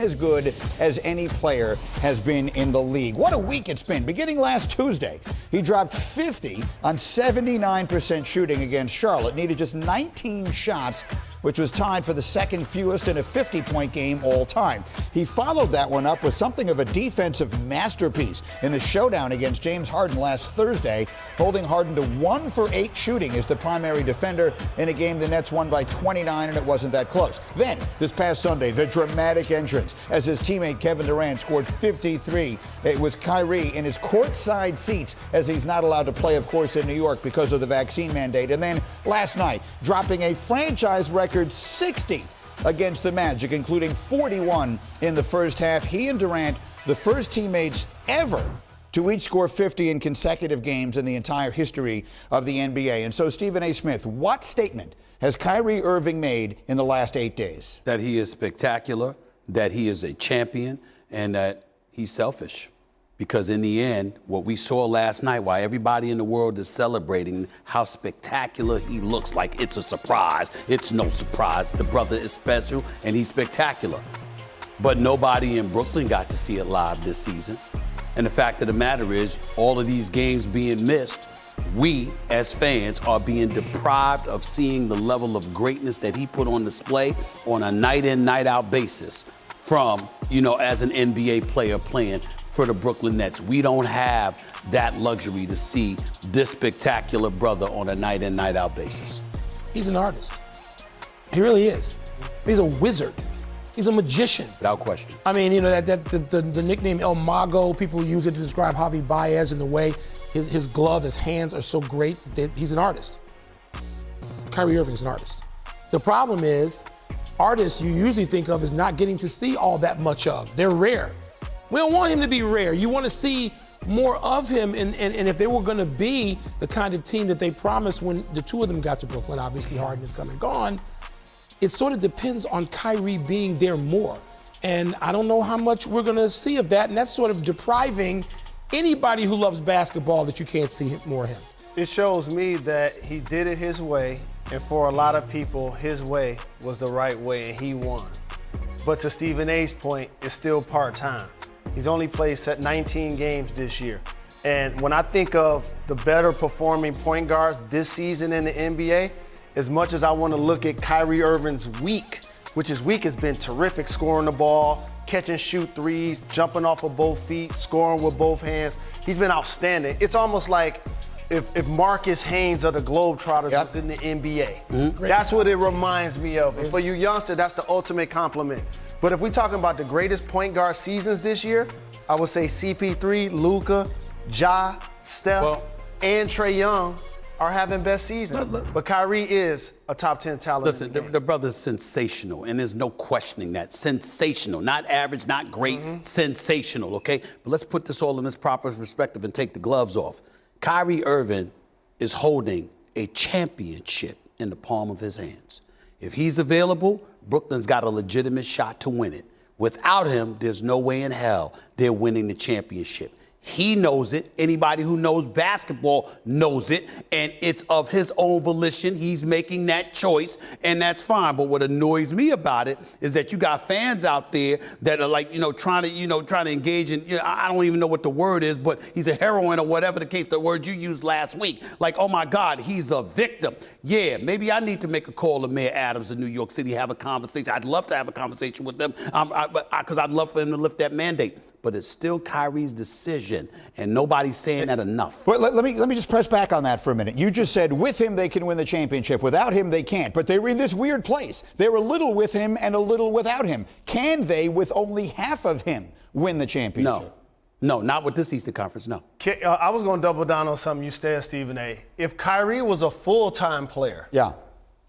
as good as any player has been in the league. What a week it's been. Beginning last Tuesday, he dropped 50 on 79% shooting against Charlotte. Needed just 19 shots, which was tied for the second fewest in a 50-point game all time. He followed that one up with something of a defensive masterpiece in the showdown against James Harden last Thursday, holding Harden to 1 for 8 shooting as the primary defender in a game the Nets won by 29, and it wasn't that close. Then, this past Sunday, the dramatic entrance as his teammate Kevin Durant scored 53. It was Kyrie in his courtside seats, as he's not allowed to play, of course, in New York because of the vaccine mandate. And then last night, dropping a franchise record 60 against the Magic, including 41 in the first half. He and Durant, the first teammates ever to each score 50 in consecutive games in the entire history of the NBA. And so, Stephen A. Smith, what statement has Kyrie Irving made in the last 8 days? That he is spectacular, that he is a champion, and that he's selfish. Because in the end, what we saw last night, while everybody in the world is celebrating how spectacular he looks, like it's a surprise, it's no surprise. The brother is special and he's spectacular. But nobody in Brooklyn got to see it live this season. And the fact of the matter is, all of these games being missed, we as fans are being deprived of seeing the level of greatness that he put on display on a night in, night out basis from, as an NBA player playing for the Brooklyn Nets. We don't have that luxury to see this spectacular brother on a night in, night out basis. He's an artist. He really is. He's a wizard. He's a magician. Without question. I mean, the nickname El Mago, people use it to describe Javi Baez and the way his glove, his hands are so great. He's an artist. Kyrie Irving is an artist. The problem is, artists you usually think of as not getting to see all that much of. They're rare. We don't want him to be rare. You want to see more of him. And if they were going to be the kind of team that they promised when the two of them got to Brooklyn, obviously Harden is come and gone, it sort of depends on Kyrie being there more. And I don't know how much we're going to see of that. And that's sort of depriving anybody who loves basketball that you can't see more of him. It shows me that he did it his way. And for a lot of people, his way was the right way and he won. But to Stephen A's point, it's still part-time. He's only played 19 games this year. And when I think of the better performing point guards this season in the NBA, as much as I want to look at Kyrie Irving's week, which his week has been terrific, scoring the ball, catch and shoot threes, jumping off of both feet, scoring with both hands. He's been outstanding. It's almost like if Marcus Haynes of the Globetrotters was in the NBA. Mm-hmm. That's what it reminds me of. And for you youngsters, that's the ultimate compliment. But if we're talking about the greatest point guard seasons this year, I would say CP3, Luka, Ja, Steph, and Trae Young are having best seasons. But Kyrie is a top 10 talent. Listen, the brother's sensational, and there's no questioning that. Sensational, not average, not great, sensational, okay? But let's put this all in its proper perspective and take the gloves off. Kyrie Irving is holding a championship in the palm of his hands. If he's available, Brooklyn's got a legitimate shot to win it. Without him, there's no way in hell they're winning the championship. He knows it. Anybody who knows basketball knows it. And it's of his own volition. He's making that choice, and that's fine. But what annoys me about it is that you got fans out there that are like, trying to engage in, I don't even know what the word is, but he's a heroine or whatever the case, the word you used last week. Like, oh my God, he's a victim. Yeah, maybe I need to make a call to Mayor Adams of New York City, have a conversation. I'd love to have a conversation with them because I'd love for him to lift that mandate. But it's still Kyrie's decision, and nobody's saying that enough. Well, let me just press back on that for a minute. You just said with him they can win the championship. Without him they can't. But they're in this weird place. They're a little with him and a little without him. Can they, with only half of him, win the championship? No, not with this Eastern Conference, no. I was going to double down on something you said, Stephen A. If Kyrie was a full-time player,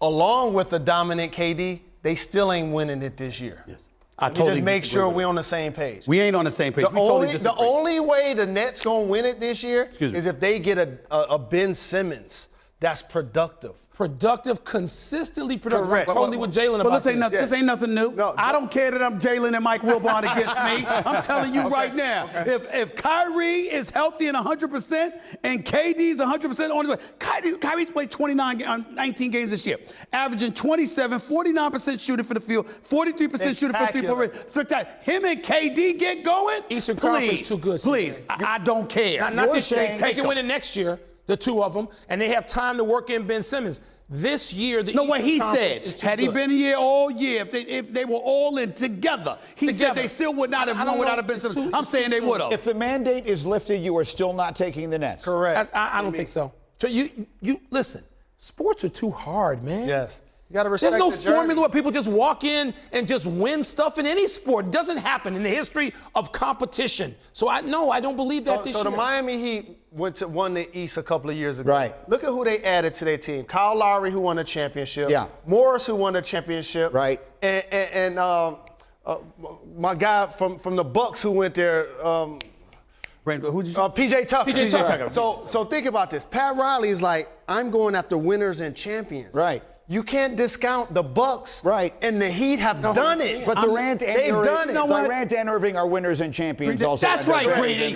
along with the dominant KD, they still ain't winning it this year. Yes. I totally just make sure we're on the same page. We ain't on the same page. The only way the Nets gonna win it this year is if they get a Ben Simmons that's productive. Productive, consistently productive. Correct. I'm totally with Jalen But about this ain't nothing new. No, I don't care that I'm Jalen and Mike Wilbon against me. I'm telling you right now, if Kyrie is healthy and 100% and KD's 100% on his way, Kyrie's played 19 games this year, averaging 27, 49% shooting for the field, 43% shooting for three-point. Spectacular. Him and KD get going. Eastern Conference too good. Please, I don't care. Not this year. They can them. win it next year, the two of them, and they have time to work in Ben Simmons. This year, the what he said, had he good. been here all year, if they were all in together, he said they still would not have won without a Ben Simmons. I'm saying they would have. If the mandate is lifted, you are still not taking the Nets. Correct. I don't think so. So you listen. Sports are too hard, man. Yes. You got to respect There's no the journey. formula where people just walk in and just win stuff in any sport. It doesn't happen in the history of competition. So I don't believe that this year. So the Miami Heat won the East a couple of years ago. Right. Look at who they added to their team. Kyle Lowry, who won a championship. Yeah. Morris, who won a championship. Right. And my guy from the Bucks who went there. Who'd you PJ Tucker. PJ Tucker. So think about this. Pat Riley is like, I'm going after winners and champions. Right. You can't discount the Bucks. Right. And the Heat have done it. But Durant and They've done it. Durant and Irving are winners and champions also. That's right, Greedy.